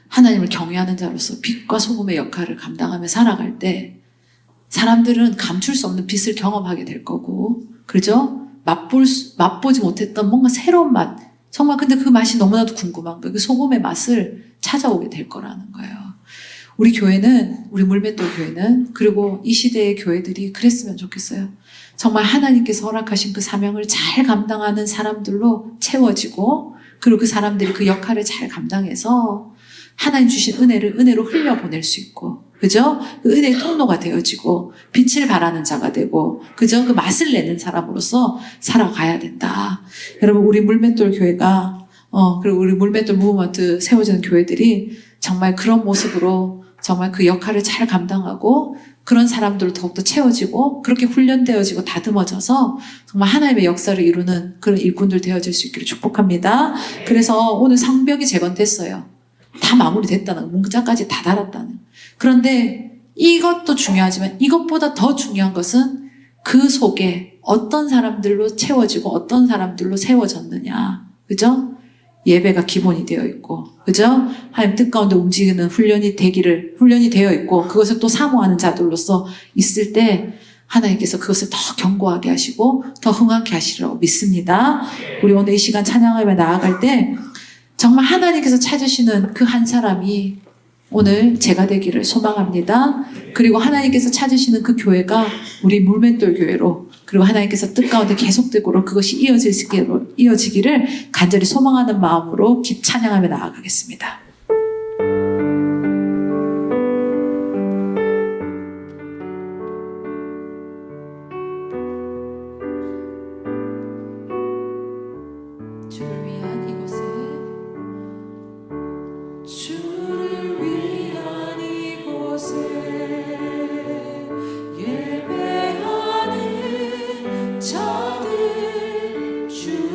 하나님을 경외하는 자로서 빛과 소금의 역할을 감당하며 살아갈 때 사람들은 감출 수 없는 빛을 경험하게 될 거고, 그죠? 맛보지 못했던 뭔가 새로운 맛, 정말 근데 그 맛이 너무나도 궁금한 거예요. 그 소금의 맛을 찾아오게 될 거라는 거예요. 우리 교회는, 우리 물맷돌 교회는, 그리고 이 시대의 교회들이 그랬으면 좋겠어요. 정말 하나님께서 허락하신 그 사명을 잘 감당하는 사람들로 채워지고, 그리고 그 사람들이 그 역할을 잘 감당해서 하나님 주신 은혜로 흘려보낼 수 있고, 그죠? 그 은혜의 통로가 되어지고, 빛을 발하는 자가 되고, 그죠? 그 맛을 내는 사람으로서 살아가야 된다. 여러분, 우리 물맷돌 교회가, 그리고 우리 물맷돌 무브먼트 세워지는 교회들이 정말 그런 모습으로 정말 그 역할을 잘 감당하고, 그런 사람들로 더욱더 채워지고, 그렇게 훈련되어지고 다듬어져서 정말 하나님의 역사를 이루는 그런 일꾼들 되어질 수 있기를 축복합니다. 그래서 오늘 성벽이 재건됐어요. 다 마무리됐다는, 문자까지 다 달았다는. 그런데 이것도 중요하지만 이것보다 더 중요한 것은 그 속에 어떤 사람들로 채워지고 어떤 사람들로 세워졌느냐. 그죠? 예배가 기본이 되어 있고, 그죠? 하나님 뜻 가운데 움직이는 훈련이 되어 있고, 그것을 또 사모하는 자들로서 있을 때, 하나님께서 그것을 더 견고하게 하시고, 더 흥하게 하시리라고 믿습니다. 우리 오늘 이 시간 찬양하며 나아갈 때, 정말 하나님께서 찾으시는 그 한 사람이 오늘 제가 되기를 소망합니다. 그리고 하나님께서 찾으시는 그 교회가 우리 물맷돌 교회로, 그리고 하나님께서 뜻 가운데 계속되고 그것이 이어지기를 간절히 소망하는 마음으로 찬양하며 나아가겠습니다. 주를 위한 이곳에, 주를 위한 이곳에 예배하는 자들 중에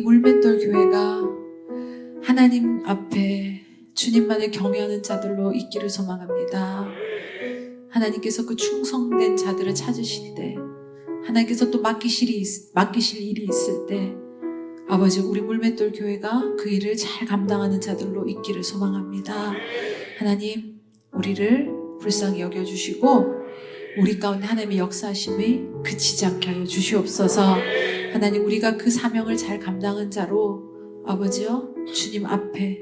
이 물맷돌 교회가 하나님 앞에 주님만을 경외하는 자들로 있기를 소망합니다. 하나님께서 그 충성된 자들을 찾으실 때, 하나님께서 또 맡기실 일이 있을 때, 아버지, 우리 물맷돌 교회가 그 일을 잘 감당하는 자들로 있기를 소망합니다. 하나님, 우리를 불쌍히 여겨주시고 우리 가운데 하나님의 역사하심이 그치지 않게 하여 주시옵소서. 하나님, 우리가 그 사명을 잘 감당한 자로 아버지요, 주님 앞에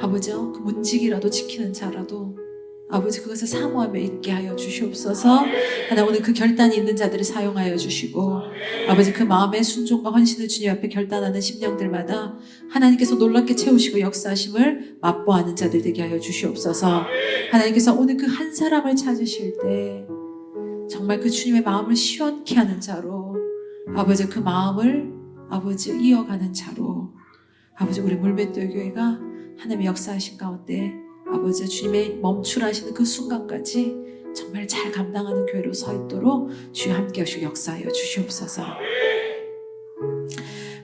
아버지요, 그 문지기라도 지키는 자라도 아버지, 그것을 사모하며 있게 하여 주시옵소서. 하나님, 오늘 그 결단이 있는 자들을 사용하여 주시고 아버지, 그 마음의 순종과 헌신을 주님 앞에 결단하는 심령들마다 하나님께서 놀랍게 채우시고 역사하심을 맛보아하는 자들 되게 하여 주시옵소서. 하나님께서 오늘 그 한 사람을 찾으실 때 정말 그 주님의 마음을 시원케 하는 자로 아버지, 그 마음을 아버지 이어가는 자로 아버지, 우리 물맷돌 교회가 하나님의 역사하신 가운데 아버지, 주님의 멈추라시는 그 순간까지 정말 잘 감당하는 교회로 서 있도록 주여 함께 하시고 역사하여 주시옵소서.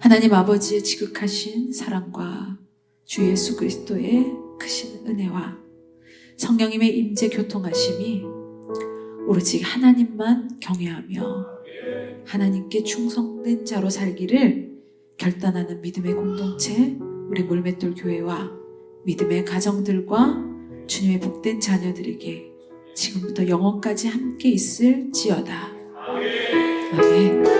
하나님 아버지의 지극하신 사랑과 주 예수 그리스도의 크신 은혜와 성령님의 임재 교통하심이 오로지 하나님만 경외하며 하나님께 충성된 자로 살기를 결단하는 믿음의 공동체, 우리 물맷돌 교회와 믿음의 가정들과 주님의 복된 자녀들에게 지금부터 영원까지 함께 있을지어다. 아멘.